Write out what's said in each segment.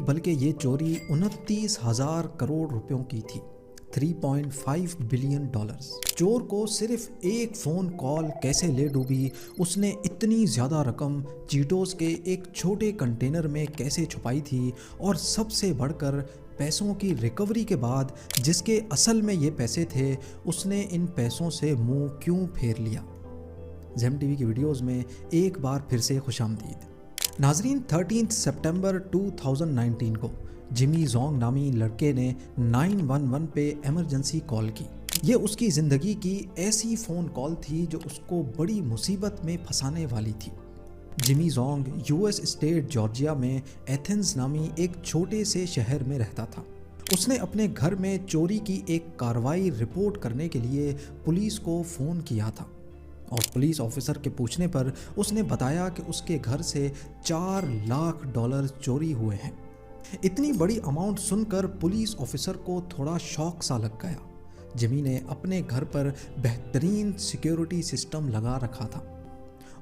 بلکہ یہ چوری 29,000 کروڑ روپیوں کی تھی، 3.5 بلین ڈالرز۔ چور کو صرف ایک فون کال کیسے لے ڈوبی، اس نے اتنی زیادہ رقم چیٹوز کے ایک چھوٹے کنٹینر میں کیسے چھپائی تھی، اور سب سے بڑھ کر پیسوں کی ریکوری کے بعد جس کے اصل میں یہ پیسے تھے، اس نے ان پیسوں سے منہ کیوں پھیر لیا۔ زیم ٹی وی کی ویڈیوز میں ایک بار پھر سے خوش آمدید۔ ناظرین، 13 سپٹمبر 2019 کو جمی زونگ نامی لڑکے نے 911 پہ ایمرجنسی کال کی۔ یہ اس کی زندگی کی ایسی فون کال تھی جو اس کو بڑی مصیبت میں پھنسانے والی تھی۔ جمی زونگ US اسٹیٹ جارجیا میں ایتھنز نامی ایک چھوٹے سے شہر میں رہتا تھا۔ اس نے اپنے گھر میں چوری کی ایک کارروائی رپورٹ کرنے کے لیے پولیس کو فون کیا تھا، اور پولیس آفیسر کے پوچھنے پر اس نے بتایا کہ اس کے گھر سے $4 لاکھ چوری ہوئے ہیں۔ اتنی بڑی اماؤنٹ سن کر پولیس آفیسر کو تھوڑا شوق سا لگ گیا۔ جمی نے اپنے گھر پر بہترین سیکیورٹی سسٹم لگا رکھا تھا،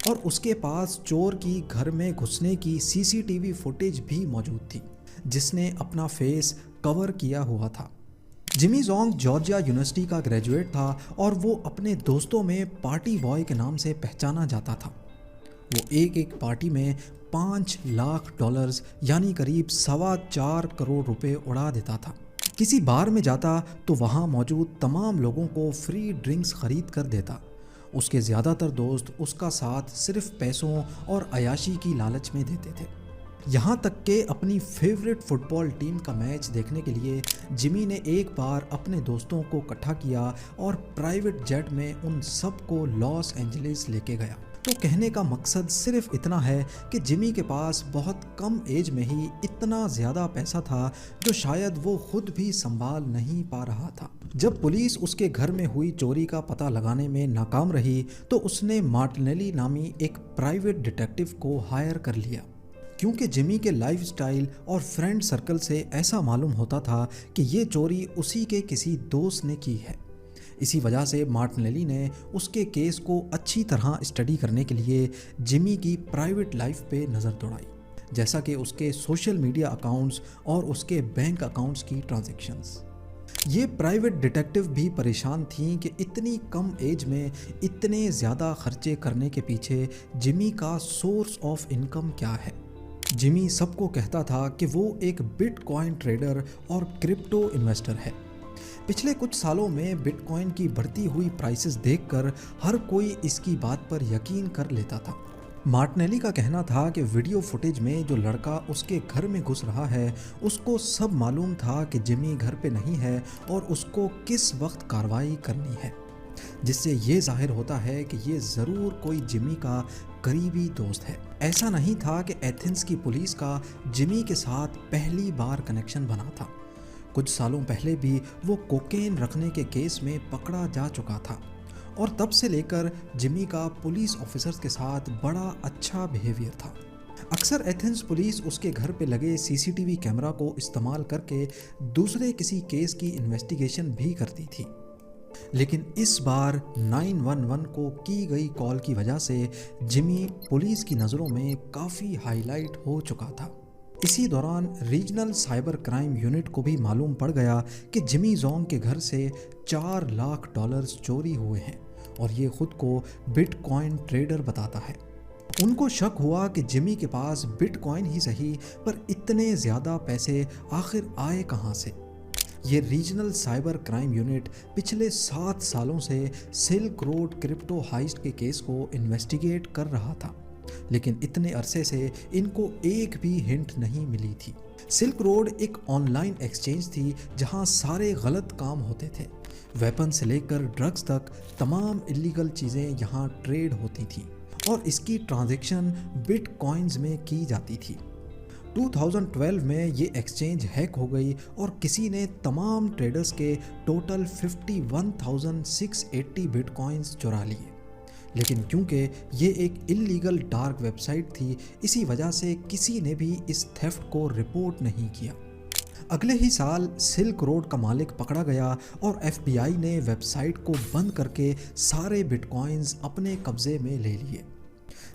اور اس کے پاس چور کی گھر میں گھسنے کی CCTV فوٹیج بھی موجود تھی، جس نے اپنا فیس کور کیا ہوا تھا۔ جمی زونگ جارجیا یونیورسٹی کا گریجویٹ تھا، اور وہ اپنے دوستوں میں پارٹی بوائے کے نام سے پہچانا جاتا تھا۔ وہ ایک پارٹی میں $5 لاکھ یعنی قریب 4.25 کروڑ روپے اڑا دیتا تھا۔ کسی بار میں جاتا تو وہاں موجود تمام لوگوں کو فری ڈرنکس خرید کر دیتا۔ اس کے زیادہ تر دوست اس کا ساتھ صرف پیسوں اور عیاشی کی لالچ میں دیتے تھے۔ یہاں تک کہ اپنی فیورٹ فٹ بال ٹیم کا میچ دیکھنے کے لیے جمی نے ایک بار اپنے دوستوں کو اکٹھا کیا اور پرائیویٹ جیٹ میں ان سب کو لاس اینجلس لے کے گیا۔ تو کہنے کا مقصد صرف اتنا ہے کہ جمی کے پاس بہت کم ایج میں ہی اتنا زیادہ پیسہ تھا جو شاید وہ خود بھی سنبھال نہیں پا رہا تھا۔ جب پولیس اس کے گھر میں ہوئی چوری کا پتہ لگانے میں ناکام رہی تو اس نے مارٹینیلی نامی ایک پرائیویٹ ڈیٹیکٹیو کو ہائر کر لیا، کیونکہ جمی کے لائف سٹائل اور فرینڈ سرکل سے ایسا معلوم ہوتا تھا کہ یہ چوری اسی کے کسی دوست نے کی ہے۔ اسی وجہ سے مارٹینیلی نے اس کے کیس کو اچھی طرح اسٹڈی کرنے کے لیے جمی کی پرائیویٹ لائف پہ نظر دوڑائی، جیسا کہ اس کے سوشل میڈیا اکاؤنٹس اور اس کے بینک اکاؤنٹس کی ٹرانزیکشنز۔ یہ پرائیویٹ ڈیٹیکٹیو بھی پریشان تھیں کہ اتنی کم ایج میں اتنے زیادہ خرچے کرنے کے پیچھے جمی کا سورس آف انکم کیا ہے۔ جمی سب کو کہتا تھا کہ وہ ایک بٹ کوائن ٹریڈر اور کرپٹو انویسٹر ہے۔ پچھلے کچھ سالوں میں بٹ کوائن کی بڑھتی ہوئی پرائسز دیکھ کر ہر کوئی اس کی بات پر یقین کر لیتا تھا۔ مارٹینیلی کا کہنا تھا کہ ویڈیو فوٹیج میں جو لڑکا اس کے گھر میں گھس رہا ہے اس کو سب معلوم تھا کہ جمی گھر پہ نہیں ہے اور اس کو کس وقت کارروائی کرنی ہے، جس سے یہ ظاہر ہوتا ہے کہ یہ ضرور کوئی جمی کا قریبی دوست ہے۔ ایسا نہیں تھا کہ ایتھنز کی پولیس کا جمی کے ساتھ پہلی بار کنیکشن بنا تھا۔ کچھ سالوں پہلے بھی وہ کوکین رکھنے کے کیس میں پکڑا جا چکا تھا، اور تب سے لے کر جمی کا پولیس آفیسرز کے ساتھ بڑا اچھا بیہیویئر تھا۔ اکثر ایتھنز پولیس اس کے گھر پہ لگے CCTV کیمرہ کو استعمال کر کے دوسرے کسی کیس کی انویسٹیگیشن بھی کرتی تھی، لیکن اس بار 911 کو کی گئی کال کی وجہ سے جمی پولیس کی نظروں میں کافی ہائی لائٹ ہو چکا تھا۔ اسی دوران ریجنل سائبر کرائم یونٹ کو بھی معلوم پڑ گیا کہ جمی زونگ کے گھر سے $4 لاکھ چوری ہوئے ہیں، اور یہ خود کو بٹ کوائن ٹریڈر بتاتا ہے۔ ان کو شک ہوا کہ جمی کے پاس بٹ کوائن ہی صحیح پر اتنے زیادہ پیسے آخر آئے کہاں سے۔ یہ ریجنل سائبر کرائم یونٹ پچھلے 7 سالوں سے سلک روڈ کرپٹو ہائسٹ کے کیس کو انویسٹیگیٹ کر رہا تھا، لیکن اتنے عرصے سے ان کو ایک بھی ہنٹ نہیں ملی تھی۔ سلک روڈ ایک آن لائن ایکسچینج تھی جہاں سارے غلط کام ہوتے تھے، ویپن سے لے کر ڈرگز تک تمام الیگل چیزیں یہاں ٹریڈ ہوتی تھیں، اور اس کی ٹرانزیکشن بٹ کوائنز میں کی جاتی تھی۔ 2012 میں یہ ایکسچینج ہیک ہو گئی اور کسی نے تمام ٹریڈرز کے ٹوٹل 51,680 بٹ کوائنز چرا لیے، لیکن کیونکہ یہ ایک اللیگل ڈارک ویب سائٹ تھی، اسی وجہ سے کسی نے بھی اس تھیفٹ کو رپورٹ نہیں کیا۔ اگلے ہی سال سلک روڈ کا مالک پکڑا گیا اور FBI نے ویب سائٹ کو بند کر کے سارے بٹ کوائنز اپنے قبضے میں لے لیے۔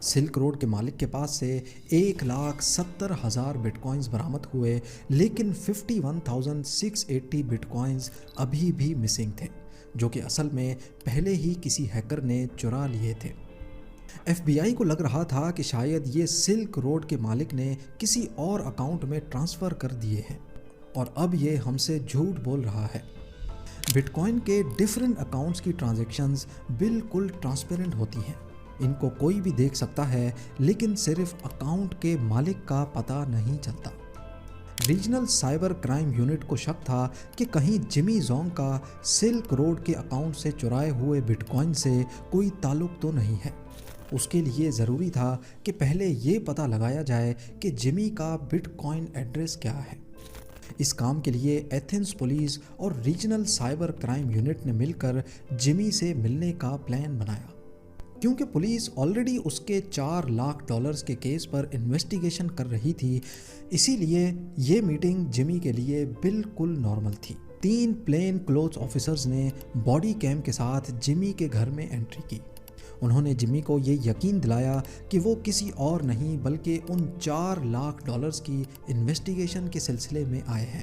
سلک روڈ کے مالک کے پاس سے 1,70,000 بٹ کوائنز برآمد ہوئے، لیکن 51,680 بٹ کوائنز ابھی بھی مسنگ تھے، جو کہ اصل میں پہلے ہی کسی ہیکر نے چرا لیے تھے۔ ایف بی آئی کو لگ رہا تھا کہ شاید یہ سلک روڈ کے مالک نے کسی اور اکاؤنٹ میں ٹرانسفر کر دیے ہیں اور اب یہ ہم سے جھوٹ بول رہا ہے۔ بٹ کوائن کے ڈیفرنٹ اکاؤنٹس کی ٹرانزیکشنز بالکل ٹرانسپیرنٹ ہوتی ہیں، ان کو کوئی بھی دیکھ سکتا ہے، لیکن صرف اکاؤنٹ کے مالک کا پتہ نہیں چلتا۔ ریجنل سائبر کرائم یونٹ کو شک تھا کہ کہیں جمی زونگ کا سلک روڈ کے اکاؤنٹ سے چرائے ہوئے بٹ کوائن سے کوئی تعلق تو نہیں ہے۔ اس کے لیے ضروری تھا کہ پہلے یہ پتہ لگایا جائے کہ جمی کا بٹ کوائن ایڈریس کیا ہے۔ اس کام کے لیے ایتھنز پولیس اور ریجنل سائبر کرائم یونٹ نے مل کر جمی سے ملنے کا پلان بنایا۔ کیونکہ پولیس آلریڈی اس کے $4 لاکھ کے کیس پر انویسٹیگیشن کر رہی تھی، اسی لیے یہ میٹنگ جمی کے لیے بالکل نارمل تھی۔ 3 پلین کلوتھ آفیسرز نے باڈی کیم کے ساتھ جمی کے گھر میں انٹری کی۔ انہوں نے جمی کو یہ یقین دلایا کہ وہ کسی اور نہیں بلکہ ان $4 لاکھ کی انویسٹیگیشن کے سلسلے میں آئے ہیں۔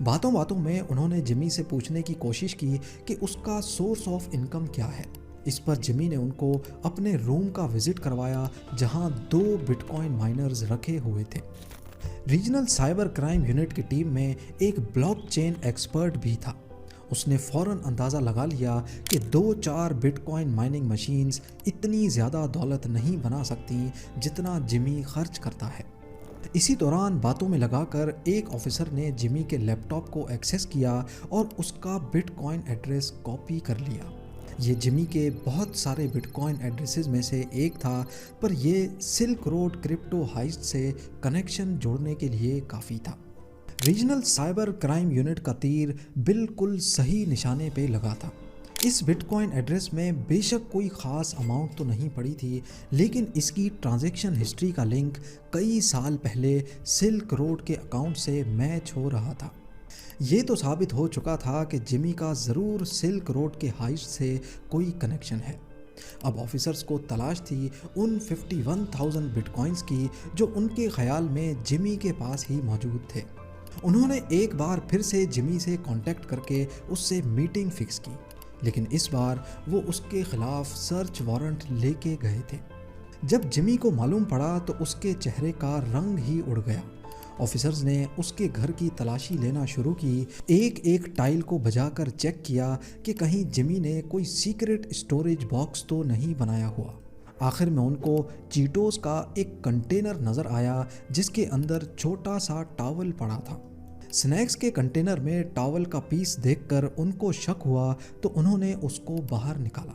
باتوں باتوں میں انہوں نے جمی سے پوچھنے کی کوشش کی کہ اس کا سورس آف انکم کیا ہے۔ اس پر جمی نے ان کو اپنے روم کا وزٹ کروایا جہاں 2 بٹ کوائن مائنرز رکھے ہوئے تھے۔ ریجنل سائبر کرائم یونٹ کی ٹیم میں ایک بلاک چین ایکسپرٹ بھی تھا۔ اس نے فوراً اندازہ لگا لیا کہ 2-4 بٹ کوائن مائننگ مشینز اتنی زیادہ دولت نہیں بنا سکتی جتنا جمی خرچ کرتا ہے۔ اسی دوران باتوں میں لگا کر ایک آفیسر نے جمی کے لیپ ٹاپ کو ایکسیس کیا اور اس کا بٹ کوائن ایڈریس کاپی کر لیا۔ یہ جمی کے بہت سارے بٹ کوائن ایڈریسز میں سے ایک تھا، پر یہ سلک روڈ کرپٹو ہائسٹ سے کنیکشن جوڑنے کے لیے کافی تھا۔ ریجنل سائبر کرائم یونٹ کا تیر بالکل صحیح نشانے پہ لگا تھا۔ اس بٹ کوائن ایڈریس میں بے شک کوئی خاص اماؤنٹ تو نہیں پڑی تھی، لیکن اس کی ٹرانزیکشن ہسٹری کا لنک کئی سال پہلے سلک روڈ کے اکاؤنٹ سے میچ ہو رہا تھا۔ یہ تو ثابت ہو چکا تھا کہ جمی کا ضرور سلک روڈ کے ہائسٹ سے کوئی کنیکشن ہے۔ اب آفیسرز کو تلاش تھی ان 51,000 بٹ کوائنز کی جو ان کے خیال میں جمی کے پاس ہی موجود تھے۔ انہوں نے ایک بار پھر سے جمی سے کانٹیکٹ کر کے اس سے میٹنگ فکس کی، لیکن اس بار وہ اس کے خلاف سرچ وارنٹ لے کے گئے تھے۔ جب جمی کو معلوم پڑا تو اس کے چہرے کا رنگ ہی اڑ گیا۔ آفیسرز نے اس کے گھر کی تلاشی لینا شروع کی، ایک ایک ٹائل کو بجا کر چیک کیا کہ کہیں جمی نے کوئی سیکرٹ اسٹوریج باکس تو نہیں بنایا ہوا۔ آخر میں ان کو چیٹوز کا ایک کنٹینر نظر آیا جس کے اندر چھوٹا سا ٹاول پڑا تھا۔ سنیکس کے کنٹینر میں ٹاول کا پیس دیکھ کر ان کو شک ہوا تو انہوں نے اس کو باہر نکالا۔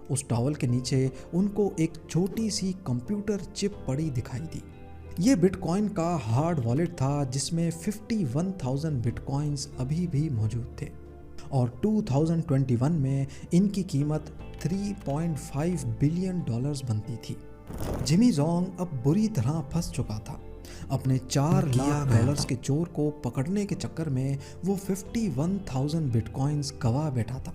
اس ٹاول کے نیچے ان کو ایک چھوٹی سی کمپیوٹر چپ پڑی دکھائی دی۔ یہ بٹ کوائن کا ہارڈ والیٹ تھا جس میں 51,000 بٹ کوائنز ابھی بھی موجود تھے، اور 2021 میں ان کی قیمت $3.5 بلین بنتی تھی۔ جمی زونگ اب بری طرح پھنس چکا تھا۔ اپنے $4 لاکھ کے چور کو پکڑنے کے چکر میں وہ 51,000 بٹ کوائنز گوا بیٹھا تھا۔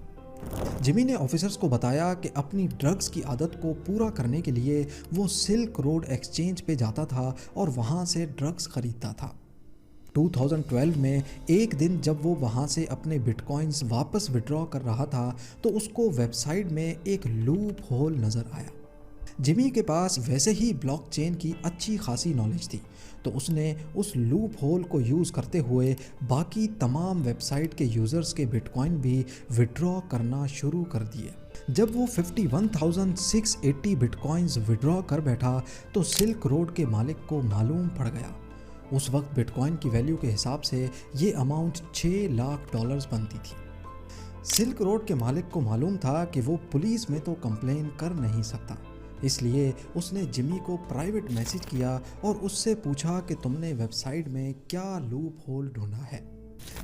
جمی نے آفیسرز کو بتایا کہ اپنی ڈرگز کی عادت کو پورا کرنے کے لیے وہ سلک روڈ ایکسچینج پہ جاتا تھا اور وہاں سے ڈرگز خریدتا تھا۔ 2012 میں ایک دن جب وہ وہاں سے اپنے بٹ کوائنز واپس وڈرا کر رہا تھا تو اس کو ویب سائٹ میں ایک لوپ ہول نظر آیا۔ جمی کے پاس ویسے ہی بلاک چین کی اچھی خاصی نالج تھی، تو اس نے اس لوپ ہول کو یوز کرتے ہوئے باقی تمام ویب سائٹ کے یوزرز کے بٹ کوائن بھی وڈرا کرنا شروع کر دیے۔ جب وہ 51,680 بٹ کوائنز وڈرا کر بیٹھا تو سلک روڈ کے مالک کو معلوم پڑ گیا۔ اس وقت بٹ کوائن کی ویلیو کے حساب سے یہ اماؤنٹ $6 لاکھ بنتی تھی۔ سلک روڈ کے مالک کو معلوم تھا کہ وہ پولیس میں تو کمپلین کر نہیں سکتا، اس لیے اس نے جمی کو پرائیویٹ میسج کیا اور اس سے پوچھا کہ تم نے ویب سائٹ میں کیا لوپ ہول ڈھونڈا ہے۔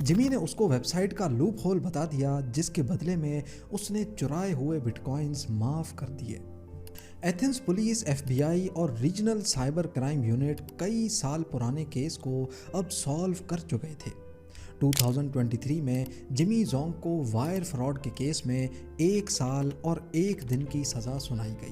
جمی نے اس کو ویب سائٹ کا لوپ ہول بتا دیا، جس کے بدلے میں اس نے چرائے ہوئے بٹ کوائنز معاف کر دیے۔ ایتھنز پولیس، ایف بی آئی اور ریجنل سائبر کرائم یونٹ کئی سال پرانے کیس کو اب سالو کر چکے تھے۔ 2023 میں جمی زونگ کو وائر فراڈ کے کیس میں 1 سال اور 1 دن کی سزا سنائی گئی۔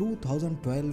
2012